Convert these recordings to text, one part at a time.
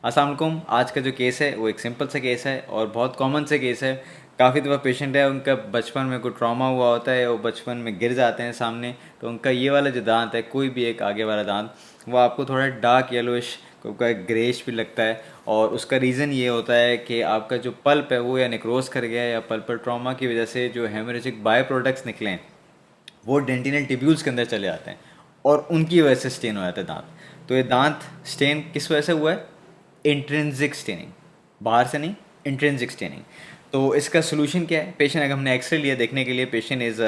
अस्सलाम वालेकुम। आज का जो केस है वो एक सिंपल सा केस है और बहुत कॉमन से केस है। काफ़ी दफ़ा पेशेंट है, उनका बचपन में कोई ट्रॉमा हुआ होता है, वो बचपन में गिर जाते हैं सामने, तो उनका ये वाला जो दांत है, कोई भी एक आगे वाला दांत, वो आपको थोड़ा डार्क येलोइश, कोई ग्रेइश भी लगता है। और उसका रीज़न ये होता है कि आपका जो पल्प है वो या नेक्रोस कर गया है, या पल्पल ट्रॉमा की वजह से जो हेमरेजिक बाय प्रोडक्ट्स निकले हैं वो डेंटिनल टिब्यूल्स के अंदर चले जाते हैं और उनकी वजह से स्टेन हो जाता है दांत। तो ये दांत स्टेन किस वजह से हुआ है? इंट्रिंसिक स्टेनिंग, बाहर से नहीं, इंट्रिंसिक स्टेनिंग। तो इसका सोल्यूशन क्या है? पेशेंट, अगर हमने एक्सरे लिया देखने के लिए, पेशेंट इज़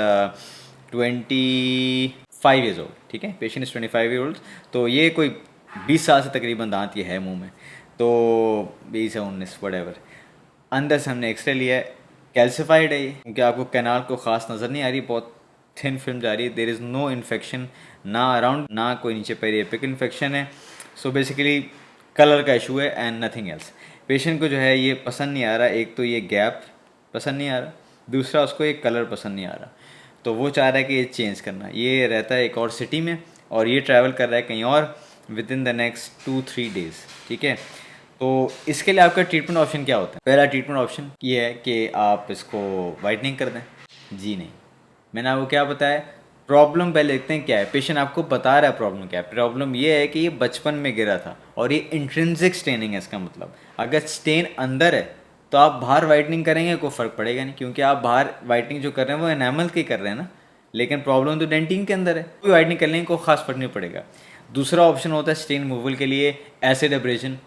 25 ईयर्स ओल्ड, ठीक है, पेशेंट इज़ 25 ईयर ओल्ड। तो ये कोई 20 साल से तकरीबन दांत ये है मुंह में, तो 20 या 19 वट। अंदर से हमने एक्सरे लिया है, कैल्सिफाइड है ये, क्योंकि आपको कैनाल को खास नज़र नहीं आ रही, बहुत थिन फिल्म जा रही है। देर इज़ नो इन्फेक्शन, ना अराउंड, ना कोई नीचे पेरिएपिक इन्फेक्शन है। सो बेसिकली कलर का इशू है एंड नथिंग एल्स। पेशेंट को जो है ये पसंद नहीं आ रहा, एक तो ये गैप पसंद नहीं आ रहा, दूसरा उसको ये कलर पसंद नहीं आ रहा। तो वो चाह रहा है कि ये चेंज करना। ये रहता है एक और सिटी में और ये ट्रैवल कर रहा है कहीं और with in the next 2-3 days, ठीक है। तो इसके लिए आपका ट्रीटमेंट ऑप्शन क्या होता है? पहला ट्रीटमेंट ऑप्शन ये है कि आप इसको वाइटनिंग कर दें। जी नहीं, मैंने आपको क्या बताया? प्रॉब्लम पहले देखते हैं क्या है। पेशेंट आपको बता रहा है प्रॉब्लम क्या है। प्रॉब्लम ये है कि ये बचपन में गिरा था और ये इंट्रिंसिक स्टेनिंग है। इसका मतलब अगर स्टेन अंदर है तो आप बाहर वाइटनिंग करेंगे कोई फ़र्क पड़ेगा नहीं, क्योंकि आप बाहर वाइटनिंग जो कर रहे हैं वो एनामल की कर रहे हैं ना। लेकिन प्रॉब्लम तो डेंटिन के अंदर है, कोई वाइटनिंग कर लेंगे कोई खास फर्क नहीं पड़ेगा। दूसरा ऑप्शन होता है स्टेन रिमूवल के लिए एसिड एब्रेजन।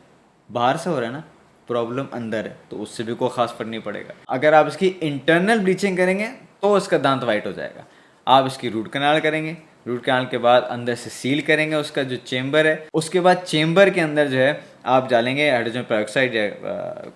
बाहर से हो रहा है ना, प्रॉब्लम अंदर है, तो उससे भी कोई खास फर्क नहीं पड़ेगा। अगर आप इसकी इंटरनल ब्लीचिंग करेंगे तो उसका दांत वाइट हो जाएगा। आप इसकी रूट कनाल करेंगे, रूट कनाल के बाद अंदर से सील करेंगे उसका जो चेम्बर है, उसके बाद चेम्बर के अंदर जो है आप डालेंगे हाइड्रोजन पेरोक्साइड या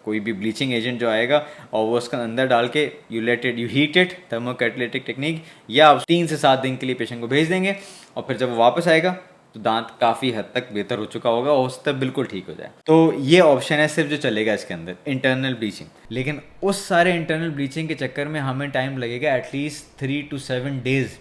कोई भी ब्लीचिंग एजेंट जो आएगा, और वो उसका अंदर डाल के यू हीट इट, थर्मोकैटालिटिक टेक्निक, या आप 3 से 7 दिन के लिए पेशेंट को भेज देंगे। और फिर जब वो वापस आएगा तो दांत काफ़ी हद तक बेहतर हो चुका होगा, हो सकता है बिल्कुल ठीक हो जाए। तो ये ऑप्शन है सिर्फ जो चलेगा इसके अंदर, इंटरनल ब्लीचिंग। लेकिन उस सारे इंटरनल ब्लीचिंग के चक्कर में हमें टाइम लगेगा एटलीस्ट 3 to 7 डेज़।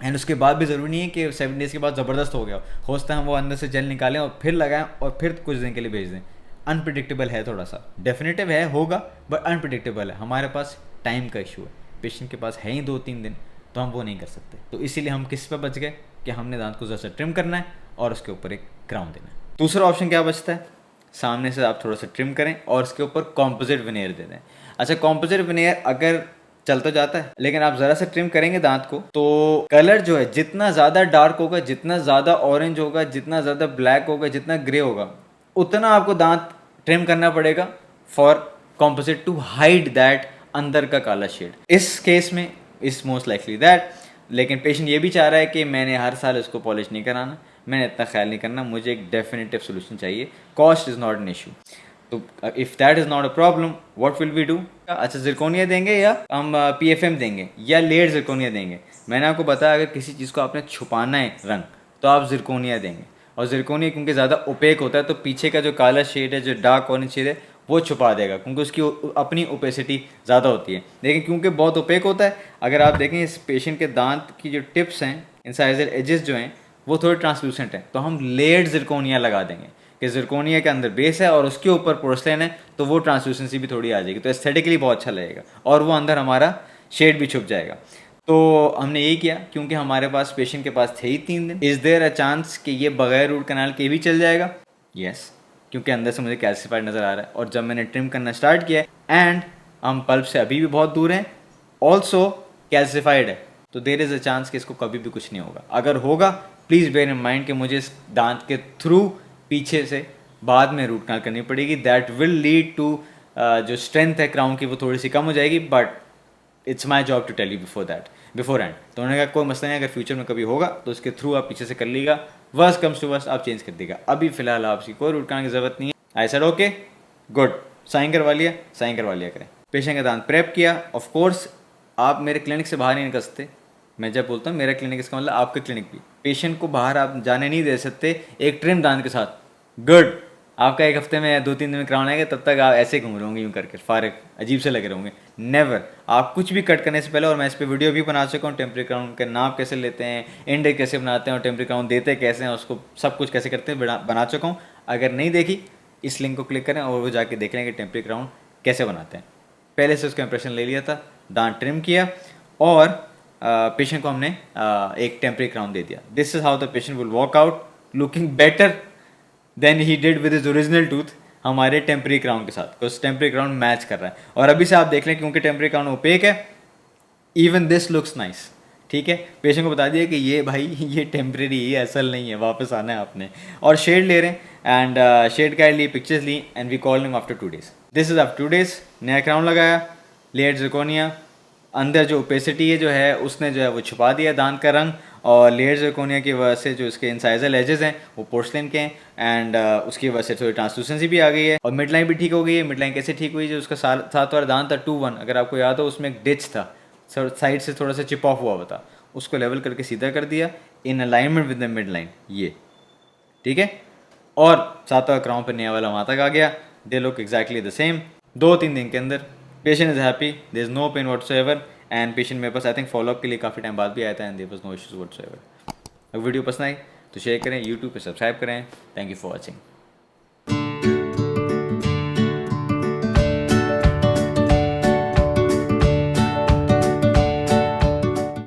एंड उसके बाद भी ज़रूरी नहीं है कि 7 डेज़ के बाद ज़बरदस्त हो गया हो सकता है हम वो अंदर से जेल निकालें और फिर लगाएं और फिर कुछ दिन के लिए भेज दें। अनप्रडिक्टेबल है थोड़ा सा, डेफिनेटिव है होगा बट अनप्रडिक्टेबल है। हमारे पास टाइम का इशू है, पेशेंट के पास है ही 2-3 दिन, तो हम वो नहीं कर सकते। तो इसीलिए हम किस पे बच गए कि हमने दांत को ज़रा सा ट्रिम करना है और उसके ऊपर एक क्राउन देना है। दूसरा ऑप्शन क्या बचता है? सामने से आप थोड़ा सा ट्रिम करें और उसके ऊपर कॉम्पोजिट विनेयर दे दें। अच्छा, कॉम्पोजिट विनेयर अगर चल तो जाता है, लेकिन आप ज़रा सा ट्रिम करेंगे दांत को तो कलर जो है जितना ज़्यादा डार्क होगा, जितना ज़्यादा ऑरेंज होगा, जितना ज़्यादा ब्लैक होगा, जितना ग्रे होगा, उतना आपको दांत ट्रिम करना पड़ेगा for composite to hide that अंदर का काला शेड। इस केस में इज मोस्ट लाइकली दैट। लेकिन पेशेंट ये भी चाह रहा है कि मैंने हर साल इसको पॉलिश नहीं कराना, मैंने इतना ख्याल नहीं करना, मुझे एक डेफिनेटिव सोल्यूशन चाहिए। Cost is not an issue. तो if that is not a problem, what will we do? अच्छा, जिरकोनिया देंगे या हम PFM देंगे या लेड जिरकोनिया देंगे? मैंने आपको बताया अगर किसी चीज़ को आपने छुपाना है रंग, तो आप जिरकोनिया देंगे। और जिरकोनिया क्योंकि ज़्यादा ओपेक होता है तो पीछे का जो काला शेड है, जो डार्क ऑरेंज शेड है, वो छुपा देगा, क्योंकि उसकी अपनी ओपेसिटी ज़्यादा होती है। लेकिन क्योंकि बहुत ओपेक होता है, अगर आप देखें इस पेशेंट के दांत की जो टिप्स हैं, इंसाइजर एजेस जो हैं, वो थोड़े ट्रांसलूसेंट हैं, तो हम लेड जिरकोनिया लगा देंगे कि जिरकोनिया के अंदर बेस है और उसके ऊपर पोर्सलेन है, तो वो ट्रांसलूसेंसी भी थोड़ी आ जाएगी, तो एस्थेटिकली बहुत अच्छा लगेगा और वो अंदर हमारा शेड भी छुप जाएगा। तो हमने यही किया क्योंकि हमारे पास पेशेंट के पास थे ही 3 दिन। इज़ देयर अ चांस कि ये बगैर रूट कनाल के भी चल जाएगा? यस, क्योंकि अंदर से मुझे कैल्सिफाइड नज़र आ रहा है और जब मैंने ट्रिम करना स्टार्ट किया एंड हम पल्प से अभी भी बहुत दूर हैं, ऑल्सो कैल्सिफाइड है, तो देर इज़ अ चांस कि इसको कभी भी कुछ नहीं होगा। अगर होगा, प्लीज़ बेयर इन माइंड कि मुझे इस दांत के थ्रू पीछे से बाद में रूट कनाल करनी पड़ेगी। दैट विल लीड टू जो स्ट्रेंथ है क्राउन की वो थोड़ी सी कम हो जाएगी, but it's my job to tell you beforehand. तो उन्होंने कहा कोई मसला नहीं, अगर फ्यूचर में कभी होगा तो उसके थ्रू आप पीछे से कर लीजिएगा, वर्स्ट कम्स टू वर्स्ट आप चेंज कर देगा। अभी फिलहाल आपकी कोई रूट कनाल की ज़रूरत नहीं है। I said okay good, sign करवा लिया, साइन करवा लिया करें। पेशेंट का दांत प्रेप किया। ऑफ कोर्स आप मेरे क्लिनिक से बाहर नहीं निकल सकते। मैं जब बोलता हूँ मेरा क्लिनिक, इसका मतलब आपका क्लिनिक भी। पेशेंट को बाहर आप जाने नहीं दे सकते एक ट्रिम दांत के साथ। गुड, आपका 1 हफ्ते में या 2-3 दिन में क्राउन आएगा, तब तक आप ऐसे घूम रहे होंगे यूँ करके, फारग अजीब से लगे रहोगे। नेवर, आप कुछ भी कट करने से पहले, और मैं इस पर वीडियो भी बना चुका हूँ, टेम्परेरी क्राउन के नाप कैसे लेते हैं, इंडेक्स कैसे बनाते हैं और टेम्परेरी क्राउन देते कैसे हैं, उसको सब कुछ कैसे करते हैं बना चुका हूँ। अगर नहीं देखी इस लिंक को क्लिक करें और वो जाके देख लें कि टेम्परी क्राउन कैसे बनाते हैं। पहले से उसका इंप्रेशन ले लिया था, दांत ट्रिम किया और पेशेंट को हमने एक टेम्परी क्राउन दे दिया। This is how the patient will walk out looking better than he did with his original tooth हमारे टेम्परी क्राउन के साथ, बिकॉज टेम्परी क्राउन मैच कर रहा है। और अभी से आप देख लें क्योंकि टेम्परी क्राउन ओपेक है, इवन दिस लुक्स नाइस। ठीक है, पेशेंट को बता दिया कि ये भाई ये टेम्परेरी ही असल नहीं है, वापस आना है आपने। और शेड ले रहे हैं एंड शेड का ली, पिक्चर्स ली and we call him after 2 days। This is after 2 days, नया क्राउन लगाया, लेयर जिरकोनिया, अंदर जो ओपेसिटी है जो है उसने जो है वो छुपा दिया दांत का रंग, और लेयर जिरकोनिया की वजह से जो इसके इंसाइजल एजेस हैं वो पोर्सलिन के हैं एंड उसकी वजह से थोड़ी ट्रांसलूसेंसी भी आ गई है और मिड लाइन भी ठीक हो गई है। मिड लाइन कैसे ठीक हुई, जो उसका सात वाला दांत था 2-1, अगर आपको याद हो उसमें एक डिच था, साइड से थोड़ा सा चिप ऑफ हुआ था, उसको लेवल करके सीधा कर दिया in alignment with the mid line, ये ठीक है। और सातवां क्राउन पर नया वाला वहाँ तक आ गया, they look exactly the same. 2-3 दिन के अंदर patient is happy, there is no pain whatsoever and patient मेरे पास आई थिंक फॉलोअप के लिए काफ़ी टाइम बाद भी आया था and there was no issues whatsoever. Video पसंद आई तो शेयर करें, यूट्यूब पे सब्सक्राइब करें। Thank you for watching.